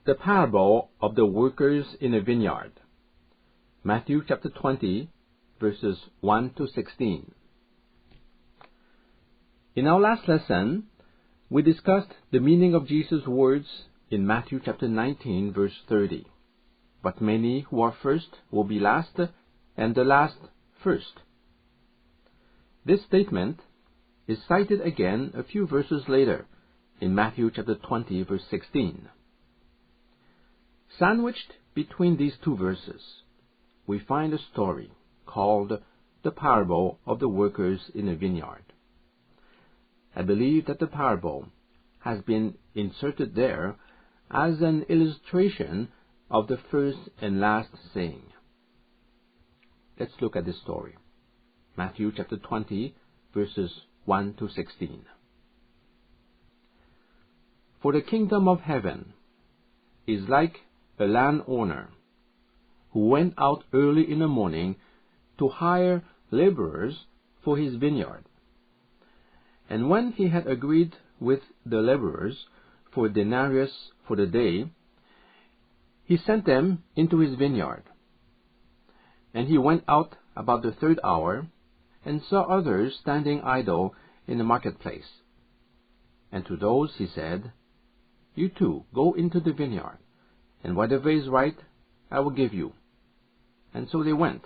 The parable of the workers in a vineyard. Matthew chapter 20, verses 1 to 16. In our last lesson, we discussed the meaning of Jesus' words in Matthew chapter 19, verse 30. But many who are first will be last, and the last first. This statement is cited again a few verses later in Matthew chapter 20, verse 16. Sandwiched between these two verses, we find a story called the parable of the workers in a vineyard. I believe that the parable has been inserted there as an illustration of the first and last saying. Let's look at this story. Matthew chapter 20, verses 1 to 16. For the kingdom of heaven is like a landowner who went out early in the morning to hire laborers for his vineyard. And when he had agreed with the laborers for a denarius for the day, he sent them into his vineyard. And he went out about the third hour, and saw others standing idle in the marketplace. And to those he said, You too go into the vineyard, and whatever is right I will give you. And so they went.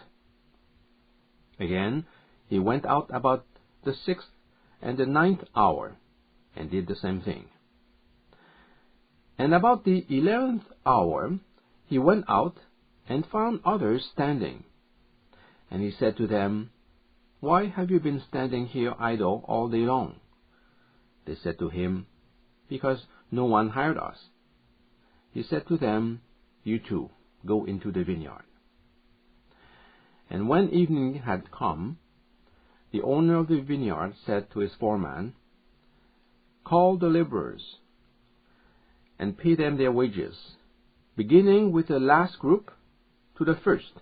Again he went out about the 6th and the 9th hour, and did the same thing. And about the 11th hour he went out, and found others standing. And he said to them, Why have you been standing here idle all day long? They said to him, Because no one hired us. He said to them, You too go into the vineyard. And when evening had come, the owner of the vineyard said to his foreman, Call the laborers, and pay them their wages, beginning with the last group to the first.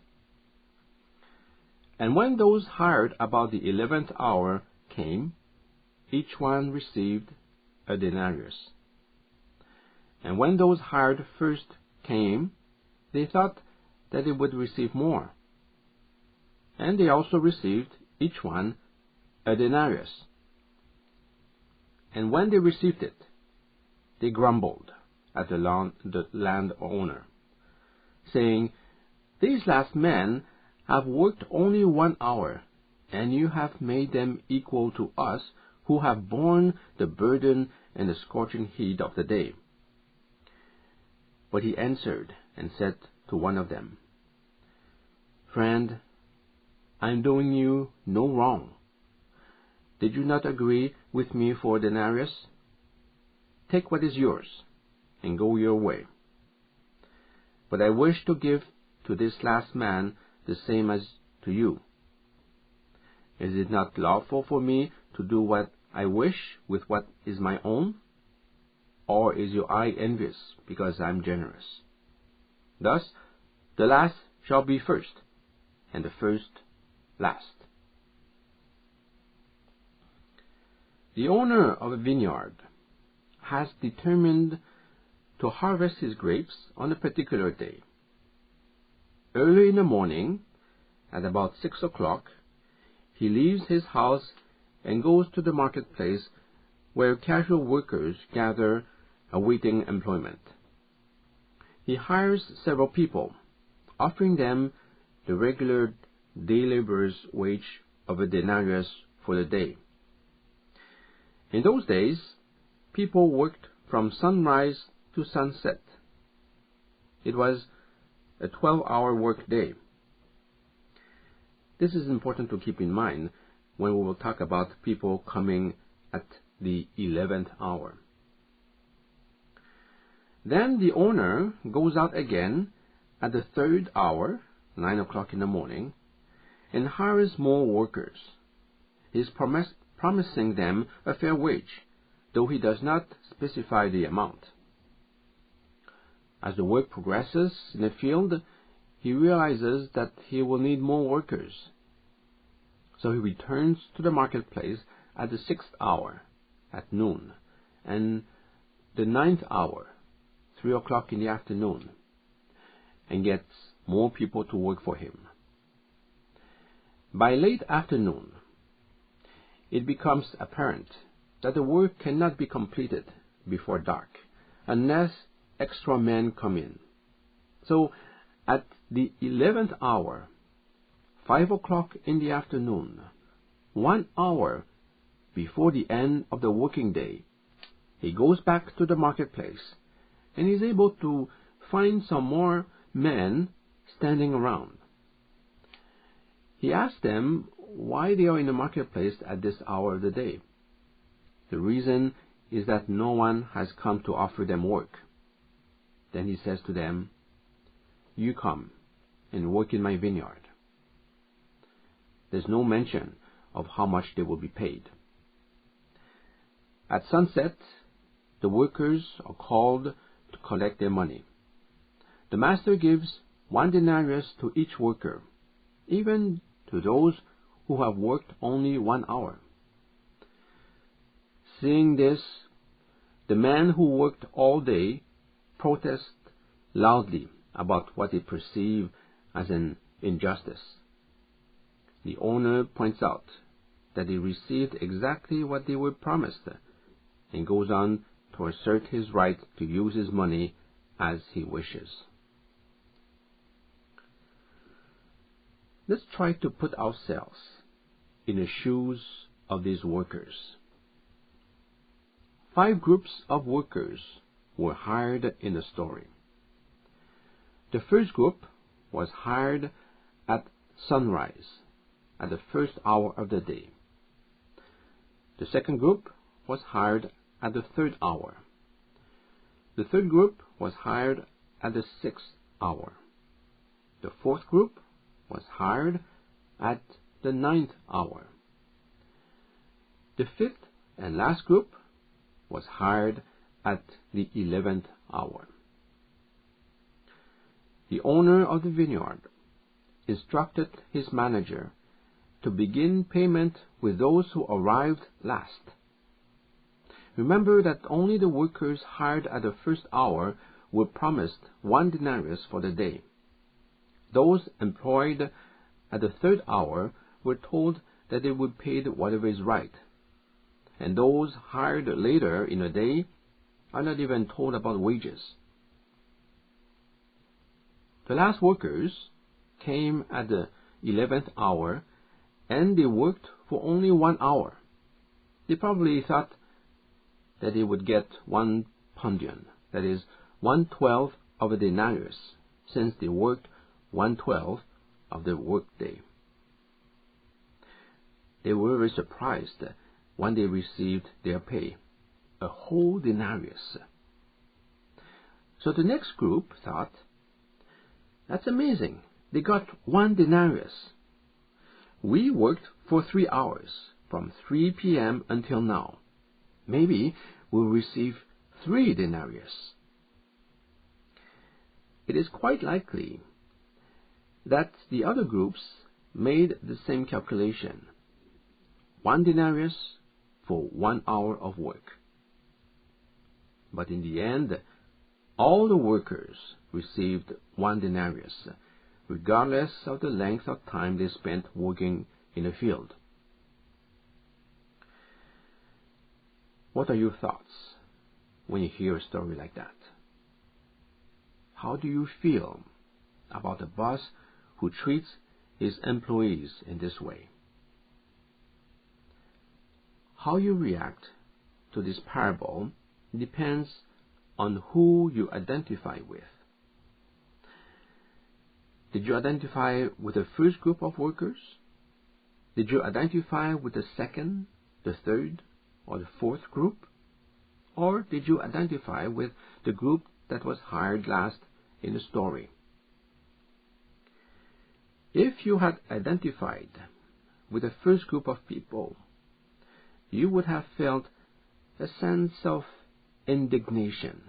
And when those hired about the 11th hour came, each one received a denarius. And when those hired first came, they thought that they would receive more. And they also received, each one, a denarius. And when they received it, they grumbled at the landowner, saying, These last men have worked only 1 hour, and you have made them equal to us who have borne the burden and the scorching heat of the day. But he answered and said to one of them, Friend, I am doing you no wrong. Did you not agree with me for a denarius? Take what is yours, and go your way. But I wish to give to this last man the same as to you. Is it not lawful for me to do what I wish with what is my own? Or is your eye envious because I am generous? Thus the last shall be first, and the first last. The owner of a vineyard has determined to harvest his grapes on a particular day. Early in the morning, at about 6 o'clock, he leaves his house and goes to the marketplace where casual workers gather awaiting employment. He hires several people, offering them the regular day laborer's wage of a denarius for the day. In those days, people worked from sunrise to sunset. It was a 12-hour work day. This is important to keep in mind when we will talk about people coming at the 11th hour. Then the owner goes out again at the 3rd hour, 9 o'clock in the morning, and hires more workers. He is promising them a fair wage, though he does not specify the amount. As the work progresses in the field, he realizes that he will need more workers. So he returns to the marketplace at the 6th hour, at noon, and the 9th hour, 3 o'clock in the afternoon and gets more people to work for him. By late afternoon, it becomes apparent that the work cannot be completed before dark unless extra men come in. So at the 11th hour, 5 o'clock in the afternoon, 1 hour before the end of the working day, he goes back to the marketplace and is able to find some more men standing around. He asks them why they are in the marketplace at this hour of the day. The reason is that no one has come to offer them work. Then he says to them, "You come and work in my vineyard." There's no mention of how much they will be paid. At sunset, the workers are called to collect their money. The master gives 1 denarius to each worker, even to those who have worked only 1 hour. Seeing this, the men who worked all day protest loudly about what they perceive as an injustice. The owner points out that they received exactly what they were promised and goes on to assert his right to use his money as he wishes. Let's try to put ourselves in the shoes of these workers. 5 groups of workers were hired in the story. The first group was hired at sunrise, at the first hour of the day. The second group was hired at the 3rd hour. The third group was hired at the 6th hour. The fourth group was hired at the 9th hour. The 5th and last group was hired at the 11th hour. The owner of the vineyard instructed his manager to begin payment with those who arrived last. Remember that only the workers hired at the first hour were promised 1 denarius for the day. Those employed at the 3rd hour were told that they would be paid whatever is right, and those hired later in the day are not even told about wages. The last workers came at the 11th hour, and they worked for only 1 hour. They probably thought that they would get 1 pundion, that is, 1/12 of a denarius, since they worked 1/12 of the workday. They were very surprised when they received their pay, a whole denarius. So the next group thought, "That's amazing. They got 1 denarius. We worked for 3 hours, from 3 p.m. until now. Maybe we'll receive 3 denarius. It is quite likely that the other groups made the same calculation. 1 denarius for 1 hour of work. But in the end, all the workers received 1 denarius, regardless of the length of time they spent working in the field. What are your thoughts when you hear a story like that? How do you feel about a boss who treats his employees in this way? How you react to this parable depends on who you identify with. Did you identify with the first group of workers? Did you identify with the second, the third, or the fourth group? Or did you identify with the group that was hired last in the story? If you had identified with the first group of people, you would have felt a sense of indignation,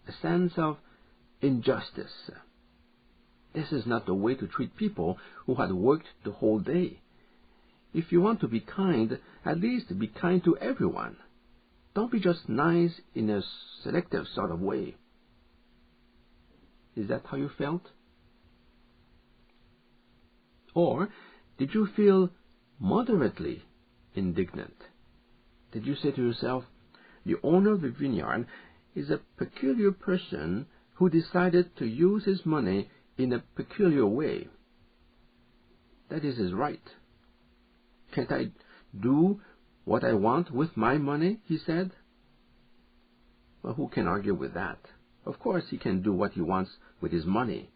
a sense of injustice. This is not the way to treat people who had worked the whole day. If you want to be kind, at least be kind to everyone. Don't be just nice in a selective sort of way. Is that how you felt? Or did you feel moderately indignant? Did you say to yourself, the owner of the vineyard is a peculiar person who decided to use his money in a peculiar way? That is his right. Can't I do what I want with my money, he said? Well, who can argue with that? Of course he can do what he wants with his money.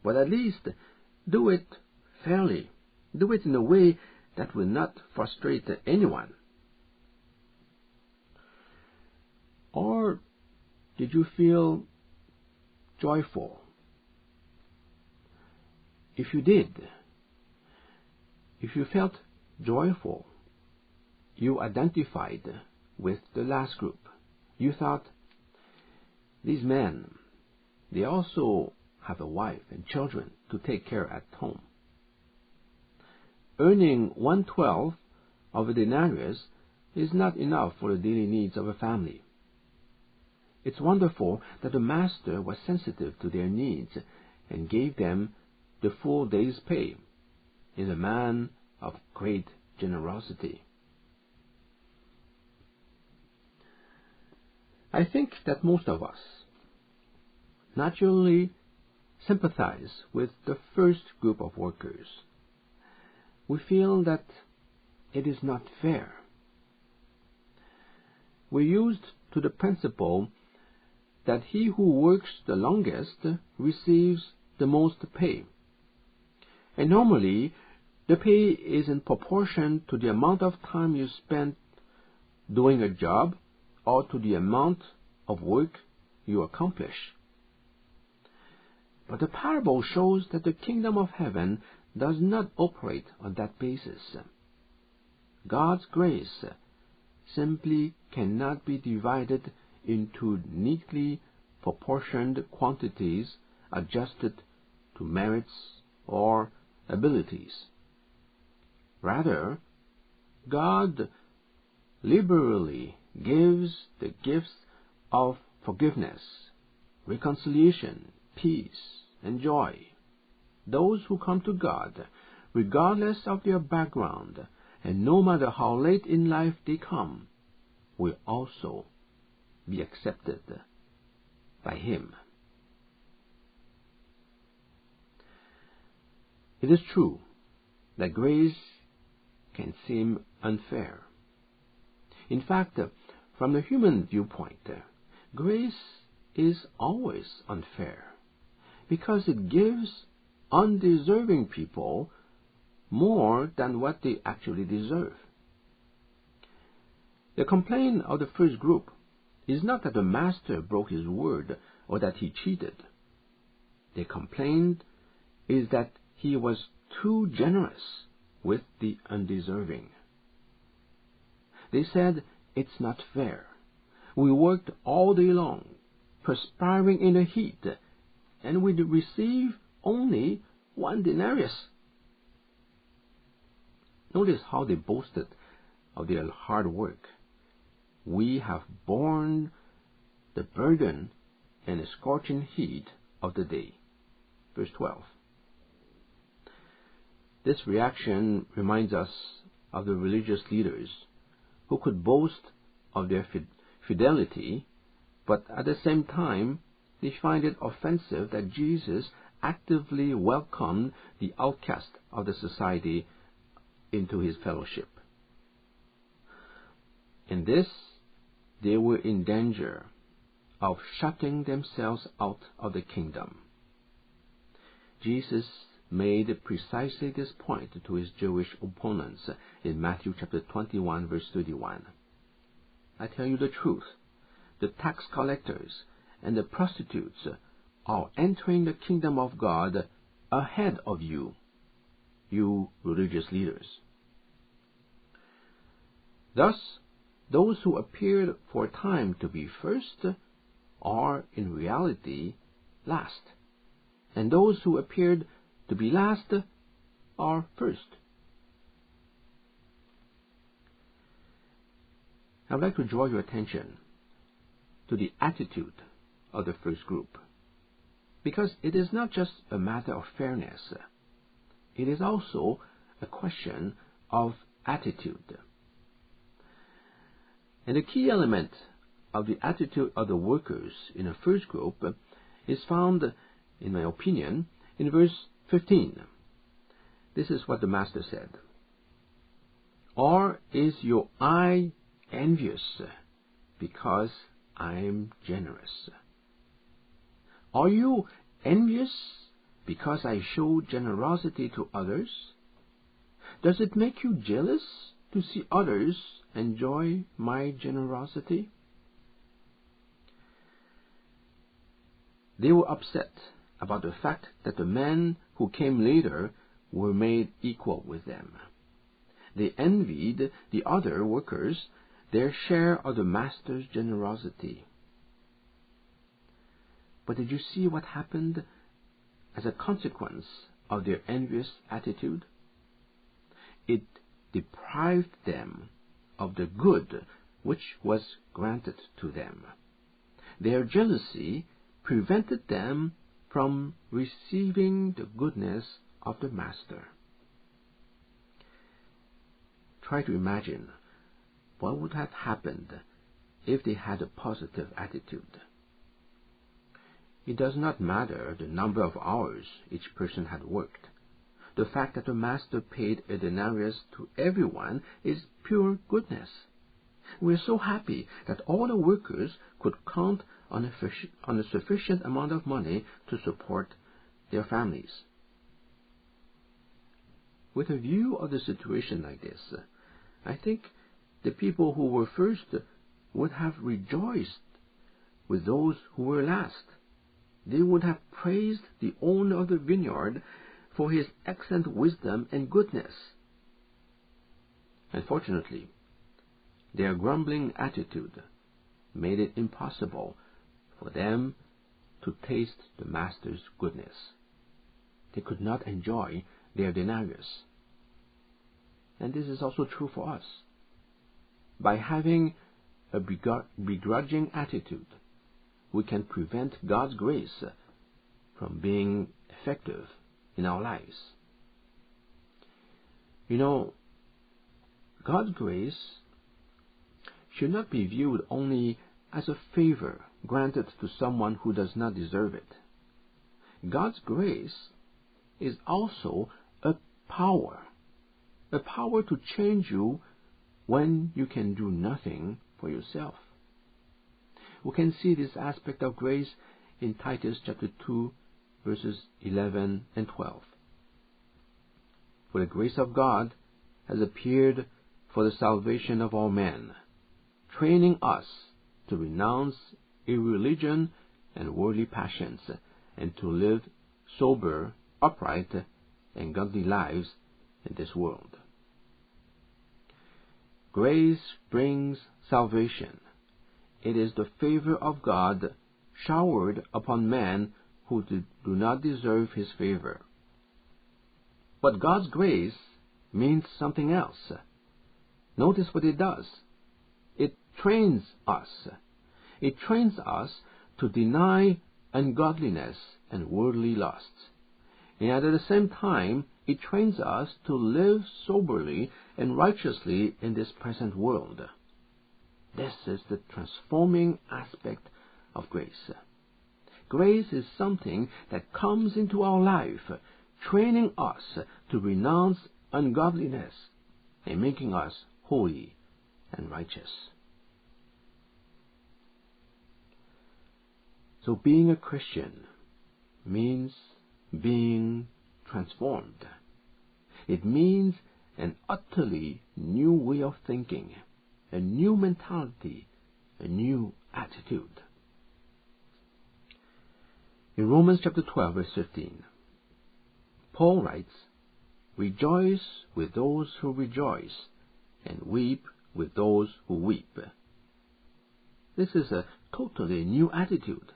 But at least do it fairly. Do it in a way that will not frustrate anyone. Or did you feel joyful? If you did, if you felt joyful, you identified with the last group. You thought, these men, they also have a wife and children to take care at home. Earning 1/12 of a denarius is not enough for the daily needs of a family. It's wonderful that the master was sensitive to their needs and gave them the full day's pay. He is a man of great generosity. I think that most of us naturally sympathize with the first group of workers. We feel that it is not fair. We're used to the principle that he who works the longest receives the most pay. And normally, the pay is in proportion to the amount of time you spend doing a job or to the amount of work you accomplish. But the parable shows that the kingdom of heaven does not operate on that basis. God's grace simply cannot be divided into neatly proportioned quantities adjusted to merits or abilities. Rather, God liberally gives the gifts of forgiveness, reconciliation, peace, and joy. Those who come to God, regardless of their background, and no matter how late in life they come, will also be accepted by Him. It is true that grace can seem unfair. In fact, from the human viewpoint, grace is always unfair because it gives undeserving people more than what they actually deserve. The complaint of the first group is not that the master broke his word or that he cheated. The complaint is that he was too generous with the undeserving. They said, it's not fair. We worked all day long, perspiring in the heat, and we receive only 1 denarius. Notice how they boasted of their hard work. We have borne the burden and the scorching heat of the day. Verse 12. This reaction reminds us of the religious leaders who could boast of their fidelity, but at the same time they find it offensive that Jesus actively welcomed the outcast of the society into his fellowship. In this, they were in danger of shutting themselves out of the kingdom. Jesus made precisely this point to his Jewish opponents in Matthew chapter 21, verse 31. I tell you the truth, the tax collectors and the prostitutes are entering the kingdom of God ahead of you, you religious leaders. Thus, those who appeared for a time to be first are in reality last, and those who appeared to be last are first. I would like to draw your attention to the attitude of the first group. because it is not just a matter of fairness. It is also a question of attitude. And the key element of the attitude of the workers in the first group is found, in my opinion, in verse 15. This is what the master said. Or is your eye envious because I am generous? Are you envious because I show generosity to others? Does it make you jealous to see others enjoy my generosity? They were upset about the fact that the men who came later were made equal with them. They envied the other workers their share of the master's generosity. But did you see what happened as a consequence of their envious attitude? It deprived them of the good which was granted to them. Their jealousy prevented them from receiving the goodness of the master. Try to imagine what would have happened if they had a positive attitude. It does not matter the number of hours each person had worked. The fact that the master paid a denarius to everyone is pure goodness. We are so happy that all the workers could count on a sufficient amount of money to support their families. With a view of the situation like this, I think the people who were first would have rejoiced with those who were last. They would have praised the owner of the vineyard for his excellent wisdom and goodness. Unfortunately, their grumbling attitude made it impossible for them to taste the master's goodness. They could not enjoy their denarius. And this is also true for us. By having a begrudging attitude, we can prevent God's grace from being effective in our lives. You know, God's grace should not be viewed only as a favor granted to someone who does not deserve it. God's grace is also a power to change you when you can do nothing for yourself. We can see this aspect of grace in Titus chapter 2, verses 11 and 12. For the grace of God has appeared for the salvation of all men, training us to renounce irreligion and worldly passions, and to live sober, upright, and godly lives in this world. Grace brings salvation. It is the favor of God showered upon men who do not deserve his favor. But God's grace means something else. Notice what it does. It trains us. It trains us to deny ungodliness and worldly lusts. And at the same time, it trains us to live soberly and righteously in this present world. This is the transforming aspect of grace. Grace is something that comes into our life, training us to renounce ungodliness and making us holy and righteous. So being a Christian means being transformed. It means an utterly new way of thinking, a new mentality, a new attitude. In Romans chapter 12, verse 15, Paul writes, "Rejoice with those who rejoice, and weep with those who weep." This is a totally new attitude,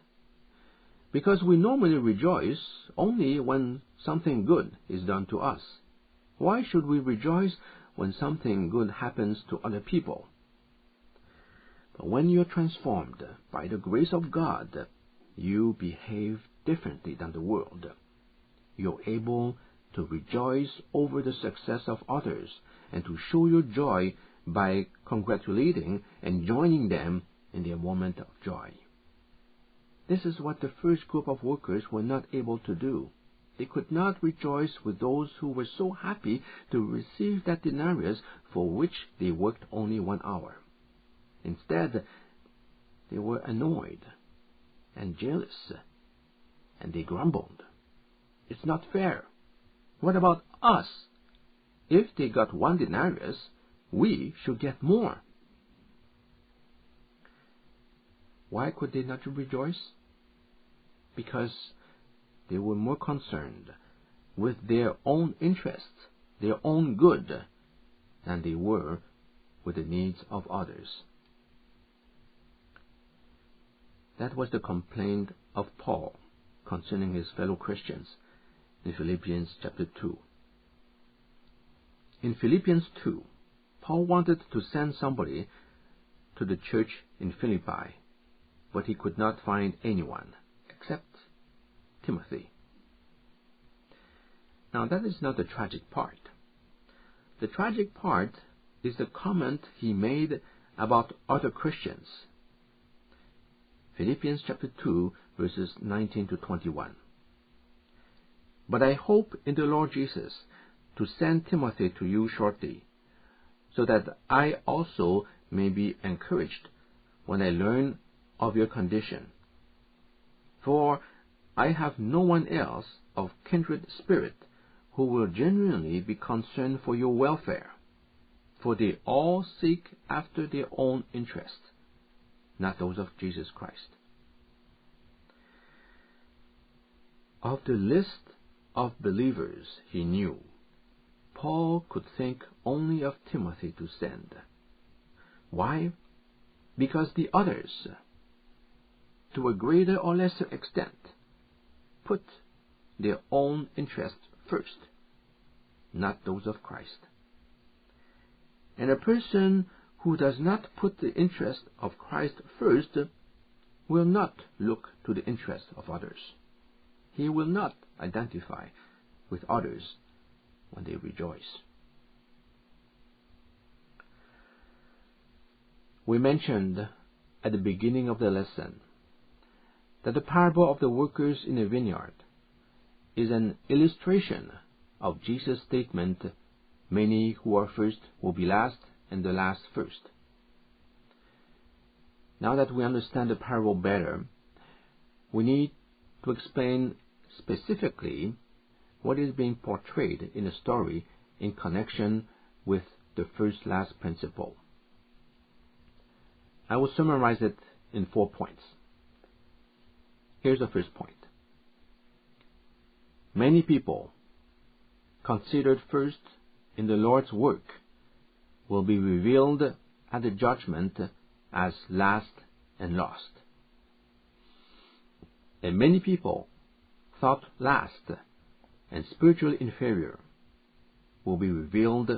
because we normally rejoice only when something good is done to us. Why should we rejoice when something good happens to other people? But when you are transformed by the grace of God, you behave differently than the world. You're able to rejoice over the success of others and to show your joy by congratulating and joining them in their moment of joy. This is what the first group of workers were not able to do. They could not rejoice with those who were so happy to receive that denarius for which they worked only 1 hour. Instead, they were annoyed and jealous, and they grumbled. It's not fair. What about us? If they got 1 denarius, we should get more. Why could they not rejoice? Because they were more concerned with their own interests, their own good, than they were with the needs of others. That was the complaint of Paul concerning his fellow Christians in Philippians chapter 2. In Philippians 2, Paul wanted to send somebody to the church in Philippi, but he could not find anyone except Timothy. Now that is not the tragic part. The tragic part is the comment he made about other Christians. Philippians chapter 2, verses 19 to 21. But I hope in the Lord Jesus to send Timothy to you shortly, so that I also may be encouraged when I learn of your condition. For I have no one else of kindred spirit who will genuinely be concerned for your welfare, for they all seek after their own interests, not those of Jesus Christ. Of the list of believers he knew, Paul could think only of Timothy to send. Why? Because the others, to a greater or lesser extent, put their own interests first, not those of Christ. And a person who does not put the interest of Christ first will not look to the interest of others. He will not identify with others when they rejoice. We mentioned at the beginning of the lesson that the parable of the workers in a vineyard is an illustration of Jesus' statement, "Many who are first will be last, and the last first." Now that we understand the parable better, we need to explain specifically what is being portrayed in the story in connection with the first-last principle. I will summarize it in 4 points. Here's the first point. Many people considered first in the Lord's work will be revealed at the judgment as last and lost. And many people thought last and spiritually inferior will be revealed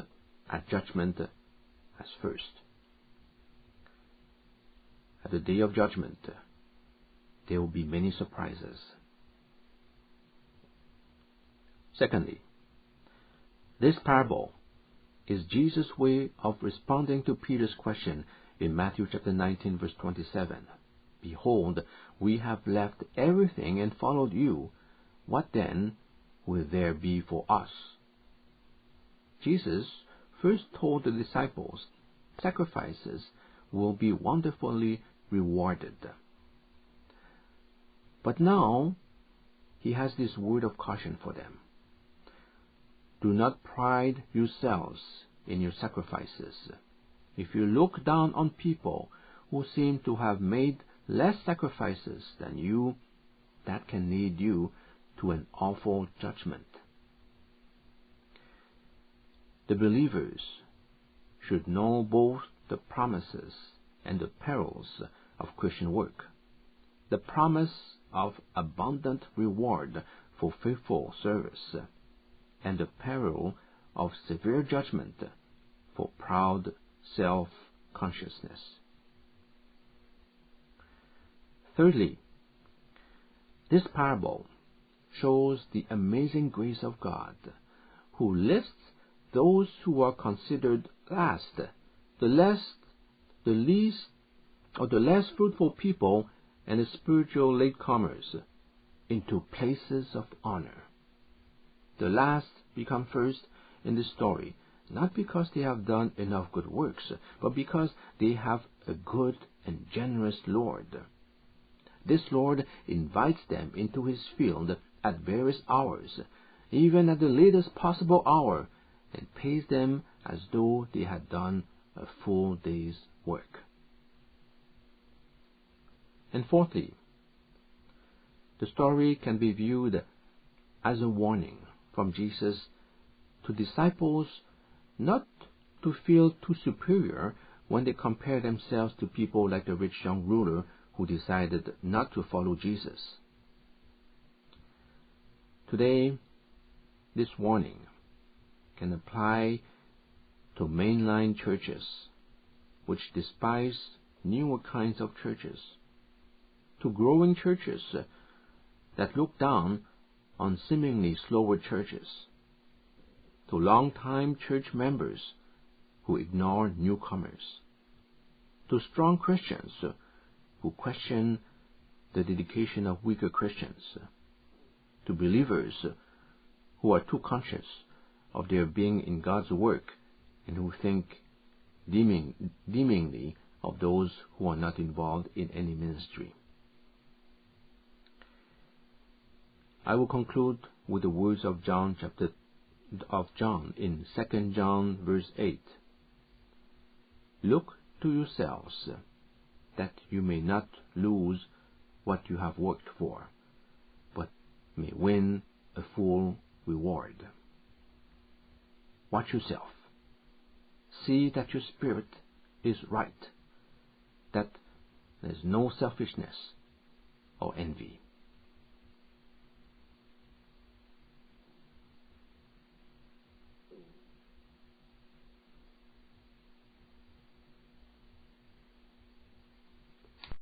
at judgment as first. At the day of judgment, there will be many surprises. Secondly, this parable is Jesus' way of responding to Peter's question in Matthew chapter 19, verse 27. "Behold, we have left everything and followed you. What then will there be for us?" Jesus first told the disciples sacrifices will be wonderfully rewarded. But now he has this word of caution for them. Do not pride yourselves in your sacrifices. If you look down on people who seem to have made less sacrifices than you, that can lead you to an awful judgment. The believers should know both the promises and the perils of Christian work. The promise of abundant reward for faithful service, and the peril of severe judgment for proud self-consciousness. Thirdly, This parable shows the amazing grace of God, who lifts those who are considered last, the least, or the less fruitful people and the spiritual latecomers into places of honor. The last become first in the story, not because they have done enough good works, but because they have a good and generous Lord. This Lord invites them into his field at various hours, even at the latest possible hour, and pays them as though they had done a full day's work. And fourthly, the story can be viewed as a warning from Jesus to disciples not to feel too superior when they compare themselves to people like the rich young ruler who decided not to follow Jesus. Today, this warning can apply to mainline churches, which despise newer kinds of churches, to growing churches that look down on seemingly slower churches, to long-time church members who ignore newcomers, to strong Christians who question the dedication of weaker Christians, to believers who are too conscious of their being in God's work and who think deemingly of those who are not involved in any ministry. I will conclude with the words of John in 2 John verse 8. Look to yourselves, that you may not lose what you have worked for, but may win a full reward. Watch yourself. See that your spirit is right, that there is no selfishness or envy.